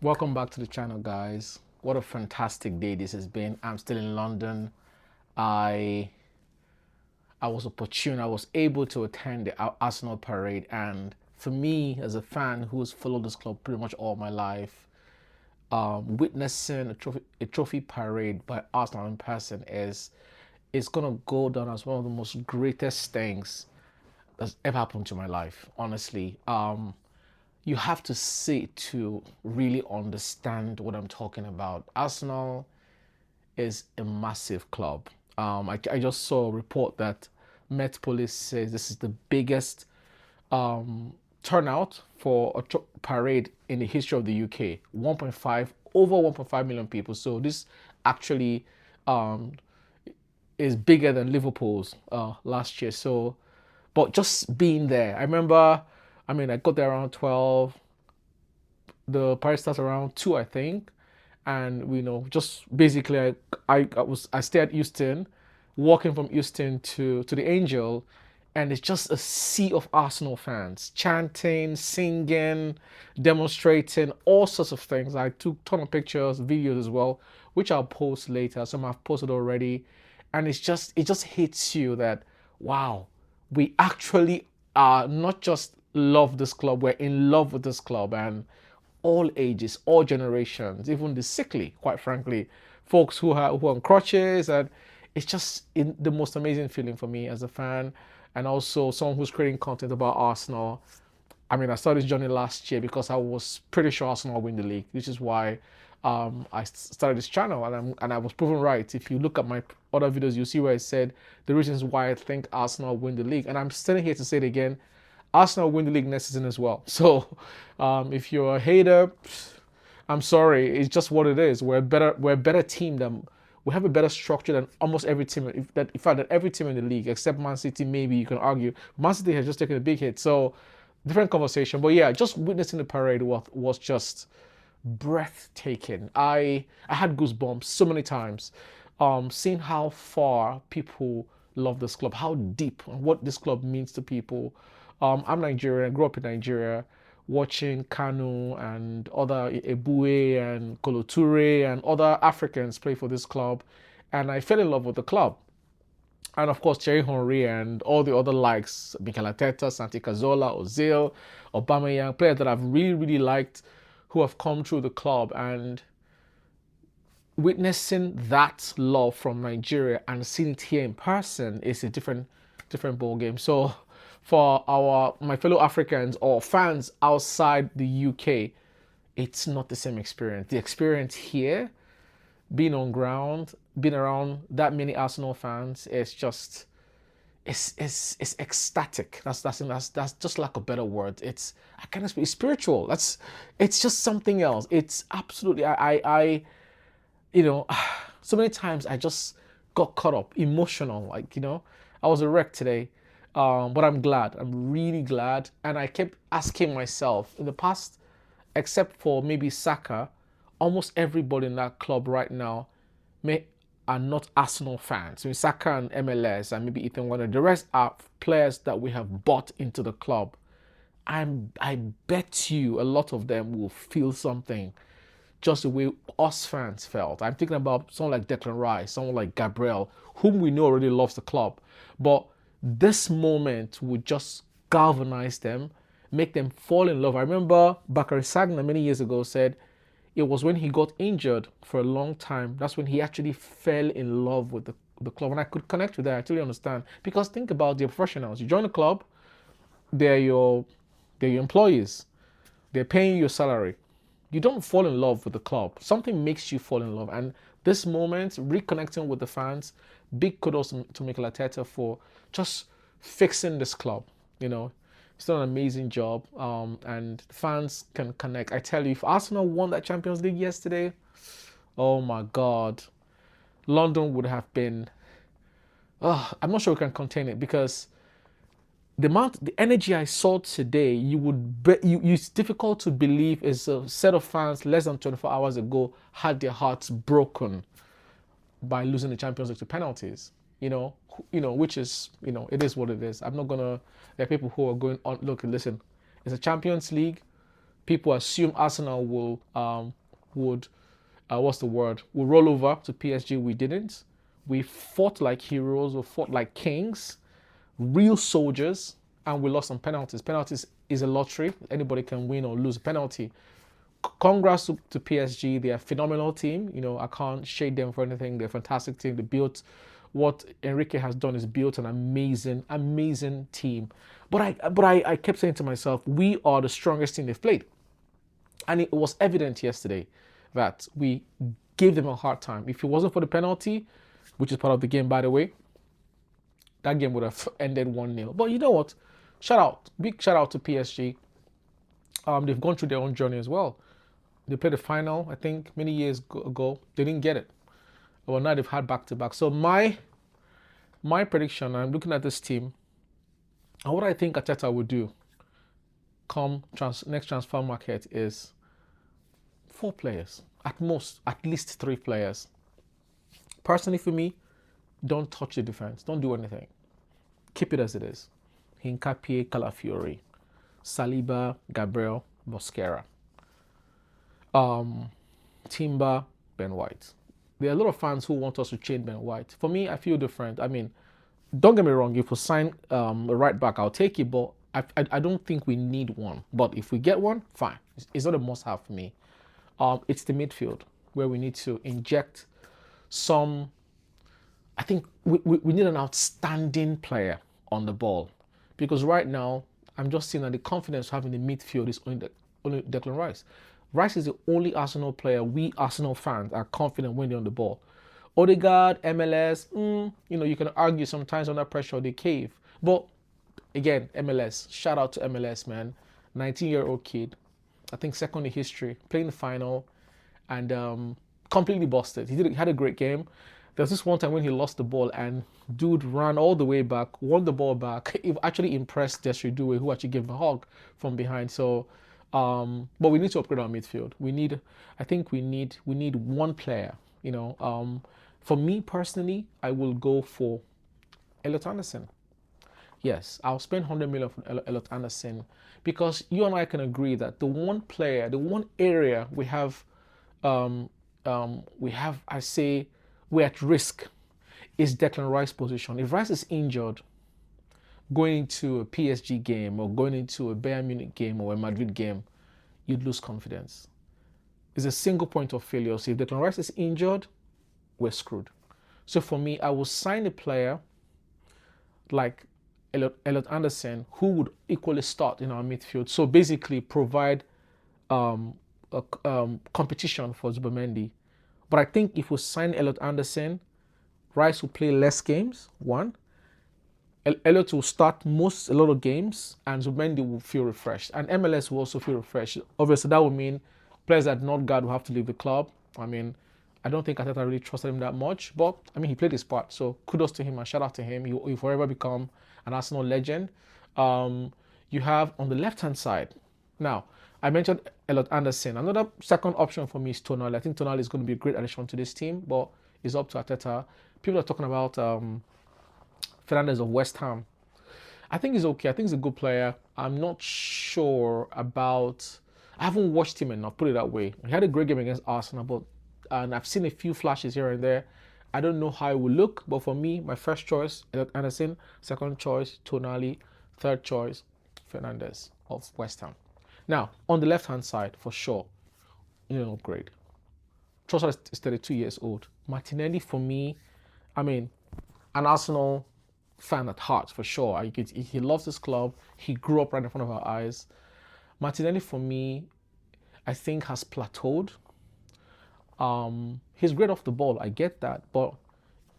Welcome back to the channel, guys. What a fantastic day this has been. I'm still in London. I I was opportune. I was able to attend the Arsenal parade, and for me, as a fan who's followed this club pretty much all my life, witnessing a trophy parade by Arsenal in person is gonna go down as one of the most greatest things that's ever happened to my life. Honestly, you have to see it to really understand what I'm talking about. Arsenal is a massive club. I just saw a report that Met Police says this is the biggest turnout for a parade in the history of the UK. 1.5 over 1.5 million people. So this actually um, is bigger than Liverpool's last year. So, but just being there, I remember. I mean, I got there around 12. The party starts around 2, I think, and just basically I stayed at Euston, walking from Euston to the Angel, and it's just a sea of Arsenal fans chanting, singing, demonstrating, all sorts of things. I took a ton of pictures, videos as well, which I'll post later. Some I've posted already, and it just hits you that wow, we actually are not just love this club, we're in love with this club, and all ages, all generations, even the sickly, quite frankly, folks who are on crutches, and it's just the most amazing feeling for me as a fan, and also someone who's creating content about Arsenal. I mean, I started this journey last year because I was pretty sure Arsenal will win the league, which is why I started this channel, and I was proven right. If you look at my other videos, you see where I said the reasons why I think Arsenal win the league, and I'm standing here to say it again. Arsenal win the league next season as well. So if you're a hater, I'm sorry. It's just what it is. We're a better team than we have a better structure than almost every team. In fact, that every team in the league except Man City, maybe you can argue. Man City has just taken a big hit. So different conversation. But yeah, just witnessing the parade was just breathtaking. I had goosebumps so many times. Seeing how far people love this club, how deep, and what this club means to people. I'm Nigerian. I grew up in Nigeria, watching Kanu and other Ebue and Koloture and other Africans play for this club, and I fell in love with the club. And of course, Thierry Henry and all the other likes, Mikel Arteta, Santi Cazorla, Ozil, Aubameyang, players that I've really, really liked, who have come through the club, and witnessing that love from Nigeria and seeing it here in person is a different ball game. So for our my fellow Africans or fans outside the UK, it's not the same experience. The experience here, being on ground, being around that many Arsenal fans, is just it's ecstatic. That's just like a better word. I can't speak. It's spiritual. It's just something else. It's absolutely I you know, so many times I just got caught up, emotional. Like, I was a wreck today. But I'm glad. I'm really glad. And I kept asking myself in the past, except for maybe Saka, almost everybody in that club right now may are not Arsenal fans. I mean, Saka and MLS and maybe Ethan Warner. The rest are players that we have bought into the club. I bet you a lot of them will feel something just the way us fans felt. I'm thinking about someone like Declan Rice, someone like Gabriel, whom we know already loves the club. But this moment would just galvanize them, make them fall in love. I remember Bakary Sagna many years ago said it was when he got injured for a long time. That's when he actually fell in love with the club. And I could connect with that. I totally understand. Because think about the professionals. You join a club, they're your they're your employees. They're paying you your salary. You don't fall in love with the club. Something makes you fall in love. And this moment, reconnecting with the fans, big kudos to Mikel Arteta for just fixing this club. He's done an amazing job, and fans can connect. I tell you, if Arsenal won that Champions League yesterday, oh my God, London would have been. I'm not sure we can contain it because the energy I saw today, you would it's difficult to believe is a set of fans less than 24 hours ago had their hearts broken by losing the Champions League to penalties. Which is it is what it is. I'm not gonna. There are people who are going on. Look, listen, it's a Champions League. People assume Arsenal would what's the word? Will roll over to PSG. We didn't. We fought like heroes. We fought like kings, real soldiers, and we lost on penalties. Penalties is a lottery. Anybody can win or lose a penalty. Congrats to PSG. They're a phenomenal team. I can't shade them for anything. They're a fantastic team. They built what Enrique has done is built an amazing, amazing team. But I kept saying to myself, we are the strongest team they've played. And it was evident yesterday that we gave them a hard time. If it wasn't for the penalty, which is part of the game, by the way, that game would have ended 1-0. But you know what? Big shout out to PSG. They've gone through their own journey as well. They played the final, I think, many years ago. They didn't get it. Well, now they've had back-to-back. So my prediction, I'm looking at this team, and what I think Arteta would do come next transfer market is 4 players, at most, at least 3 players. Personally, for me, don't touch the defense. Don't do anything. Keep it as it is. Hincapié, Calafiori, Saliba, Gabriel, Mosquera, Timber, Ben White. There are a lot of fans who want us to change Ben White. For me, I feel different. I mean, don't get me wrong. If we sign a right back, I'll take it. But I don't think we need one. But if we get one, fine. It's not a must-have for me. It's the midfield where we need to inject some. I think we need an outstanding player on the ball, because right now I'm just seeing that the confidence having the midfield is only Declan Rice. Rice is the only Arsenal player we Arsenal fans are confident when they're on the ball. Odegaard, MLS, you can argue sometimes under pressure they cave. But again, MLS, shout out to MLS, man. 19-year-old kid, I think second in history, playing the final, and completely busted. He had a great game. There was this one time when he lost the ball and dude ran all the way back, won the ball back. It actually impressed Desiree Doué, who actually gave him a hug from behind. So, but we need to upgrade our midfield. I think we need one player. For me personally, I will go for Elliot Anderson. Yes, I'll spend 100 million for Elliot Anderson, because you and I can agree that the one player, the one area we have, I say, we're at risk is Declan Rice's position. If Rice is injured going into a PSG game or going into a Bayern Munich game or a Madrid game, you'd lose confidence. It's a single point of failure. So if Declan Rice is injured, we're screwed. So for me, I will sign a player like Elliot Anderson, who would equally start in our midfield. So basically provide competition for Zubimendi. But I think if we sign Elliot Anderson, Rice will play less games, one. Elliot will start a lot of games, and Zubimendi will feel refreshed. And MLS will also feel refreshed. Obviously, that would mean players that not guard will have to leave the club. I mean, I don't think Arteta really trusted him that much, but I mean, he played his part. So kudos to him and shout out to him. He'll forever become an Arsenal legend. You have on the left-hand side. Now, I mentioned Elliot Anderson. Another second option for me is Tonali. I think Tonali is going to be a great addition to this team, but it's up to Arteta. People are talking about Fernandes of West Ham. I think he's okay. I think he's a good player. I'm not sure about. I haven't watched him enough, put it that way. He had a great game against Arsenal, and I've seen a few flashes here and there. I don't know how it will look, but for me, my first choice, Elliot Anderson. Second choice, Tonali. Third choice, Fernandes of West Ham. Now, on the left-hand side, for sure, upgrade. Trossard is 32 years old. Martinelli, for me, I mean, an Arsenal fan at heart, for sure. He loves this club. He grew up right in front of our eyes. Martinelli, for me, I think has plateaued. He's great off the ball. I get that. But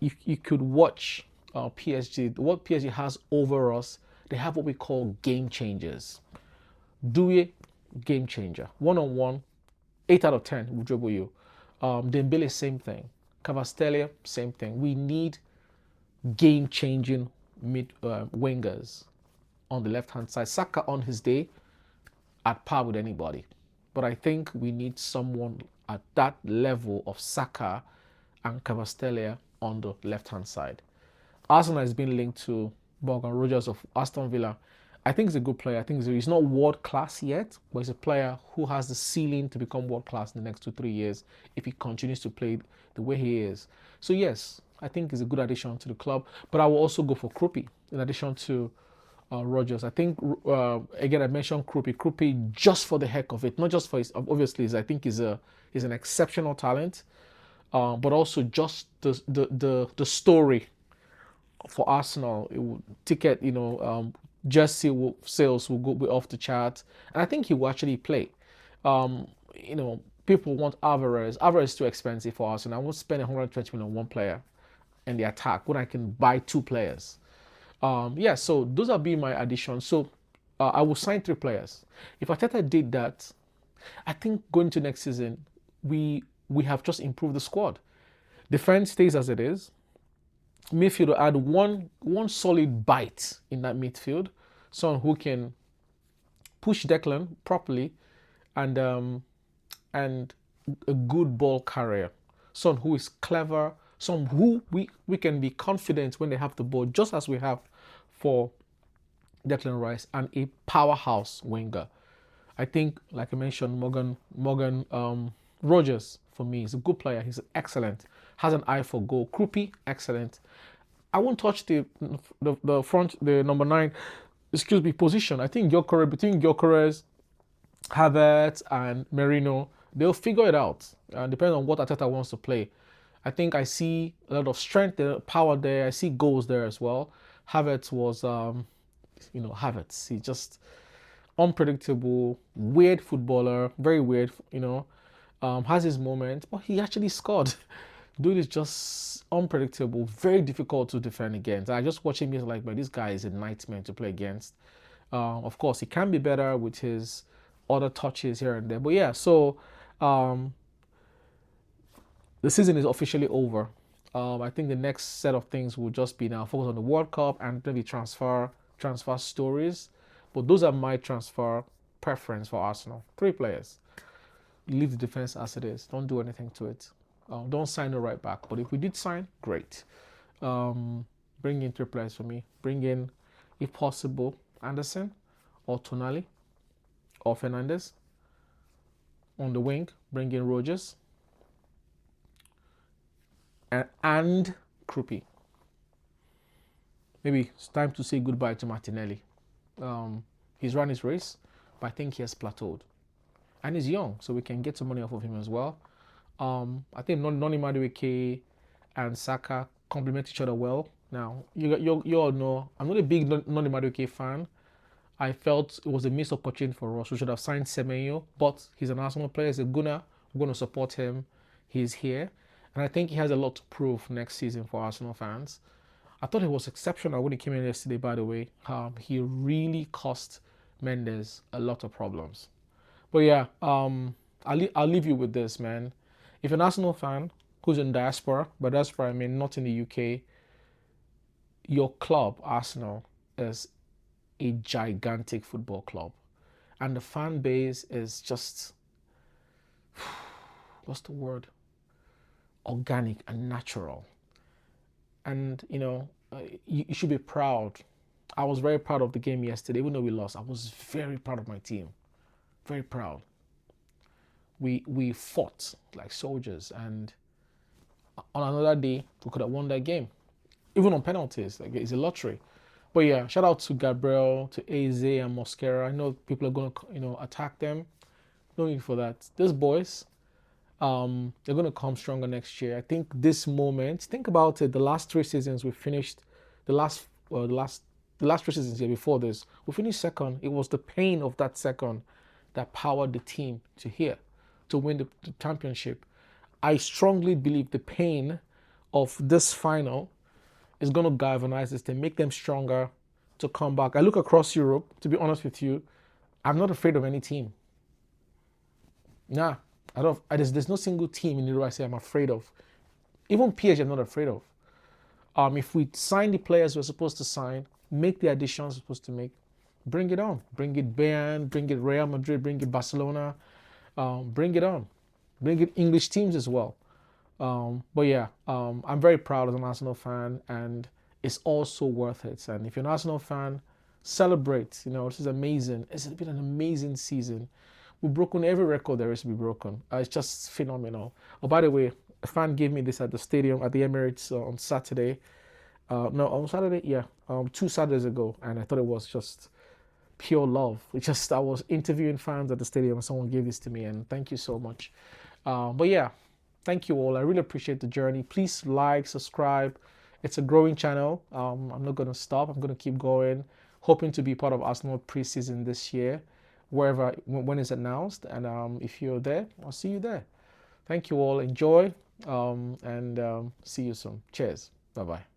you could watch PSG. What PSG has over us, they have what we call game changers. Doué, game changer. One-on-one, 8 out of 10 will dribble you. Dembele, same thing. Kvaratskhelia, same thing. We need game-changing wingers on the left-hand side. Saka on his day, at par with anybody. But I think we need someone at that level of Saka and Kvaratskhelia on the left-hand side. Arsenal has been linked to Morgan Rogers of Aston Villa. I think he's a good player. I think he's not world class yet, but he's a player who has the ceiling to become world class in the next 2 3 years if he continues to play the way he is. So yes, I think he's a good addition to the club. But I will also go for Krupi in addition to Rogers. I think again I mentioned Krupi. Krupi just for the heck of it, not just for his obviously. I think he's an exceptional talent, but also just the story for Arsenal. It will, ticket, jersey sales will go be off the chart, and I think he will actually play. People want Alvarez. Alvarez is too expensive for Arsenal. I won't spend 120 million on one player in the attack when I can buy two players. Yeah, so those are being my additions. So I will sign three players. If Arteta did that, I think going to next season, we have just improved the squad. Defense stays as it is. Midfield will add one solid bite in that midfield, someone who can push Declan properly, and a good ball carrier, someone who is clever, someone who we can be confident when they have the ball, just as we have for Declan Rice, and a powerhouse winger. I think, like I mentioned, Morgan Rogers for me is a good player. He's excellent. Has an eye for goal. Krupi, excellent. I won't touch the front, the number nine, excuse me, position. I think between Gyökeres, Havertz, and Merino, they'll figure it out. Depending on what Arteta wants to play. I think I see a lot of strength there, power there. I see goals there as well. Havertz was, Havertz. He just unpredictable, weird footballer, very weird, has his moments, but he actually scored. Dude is just unpredictable, very difficult to defend against. I just watch him, he's like, but this guy is a nightmare to play against. Of course, he can be better with his other touches here and there. But yeah, so the season is officially over. I think the next set of things will just be now focus on the World Cup and maybe transfer stories. But those are my transfer preference for Arsenal. Three players. Leave the defense as it is. Don't do anything to it. Don't sign a right back. But if we did sign, great. Bring in three players for me. Bring in, if possible, Anderson or Tonali or Fernandes. On the wing, bring in Rogers and Krupi. Maybe it's time to say goodbye to Martinelli. He's run his race, but I think he has plateaued. And he's young, so we can get some money off of him as well. I think Noni Madueke and Saka complement each other well. Now, you all know, I'm not a big Noni Madueke fan. I felt it was a missed opportunity for us. We should have signed Semenyo, but he's an Arsenal player. He's a gunner. We're going to support him. He's here. And I think he has a lot to prove next season for Arsenal fans. I thought he was exceptional when he came in yesterday, by the way. He really cost Mendes a lot of problems. But yeah, I'll leave you with this, man. If you're an Arsenal fan who's in diaspora, by diaspora I mean not in the UK, your club, Arsenal, is a gigantic football club. And the fan base is just, what's the word? Organic and natural. And, you should be proud. I was very proud of the game yesterday, even though we lost. I was very proud of my team. Very proud. We fought like soldiers, and on another day we could have won that game, even on penalties. Like, it's a lottery. But yeah, shout out to Gabriel, to Eze and Mosquera. I know people are gonna attack them. No need for that. These boys, they're gonna come stronger next year. I think this moment. Think about it. The last three seasons we finished. The last three seasons here before this, we finished second. It was the pain of that second that powered the team to here, to win the championship. I strongly believe the pain of this final is going to galvanize this team, make them stronger to come back. I look across Europe, to be honest with you, I'm not afraid of any team. Nah, there's no single team in Europe I say I'm afraid of. Even PSG I'm not afraid of. If we sign the players we're supposed to sign, make the additions we're supposed to make, bring it on. Bring it Bayern, bring it Real Madrid, bring it Barcelona, bring it on. Bring it English teams as well. But yeah, I'm very proud as an Arsenal fan, and it's also worth it. And if you're an Arsenal fan, celebrate. This is amazing. It's been an amazing season. We've broken every record there is to be broken. It's just phenomenal. Oh, by the way, a fan gave me this at the stadium at the Emirates on Saturday. No, on Saturday, yeah, 2 Saturdays ago, and I thought it was just pure love. I was interviewing fans at the stadium, and someone gave this to me, and thank you so much. But yeah, thank you all. I really appreciate the journey. Please like, subscribe. It's a growing channel. I'm not going to stop. I'm going to keep going, hoping to be part of Arsenal preseason this year, wherever when it's announced. And if you're there, I'll see you there. Thank you all. Enjoy, and see you soon. Cheers. Bye bye.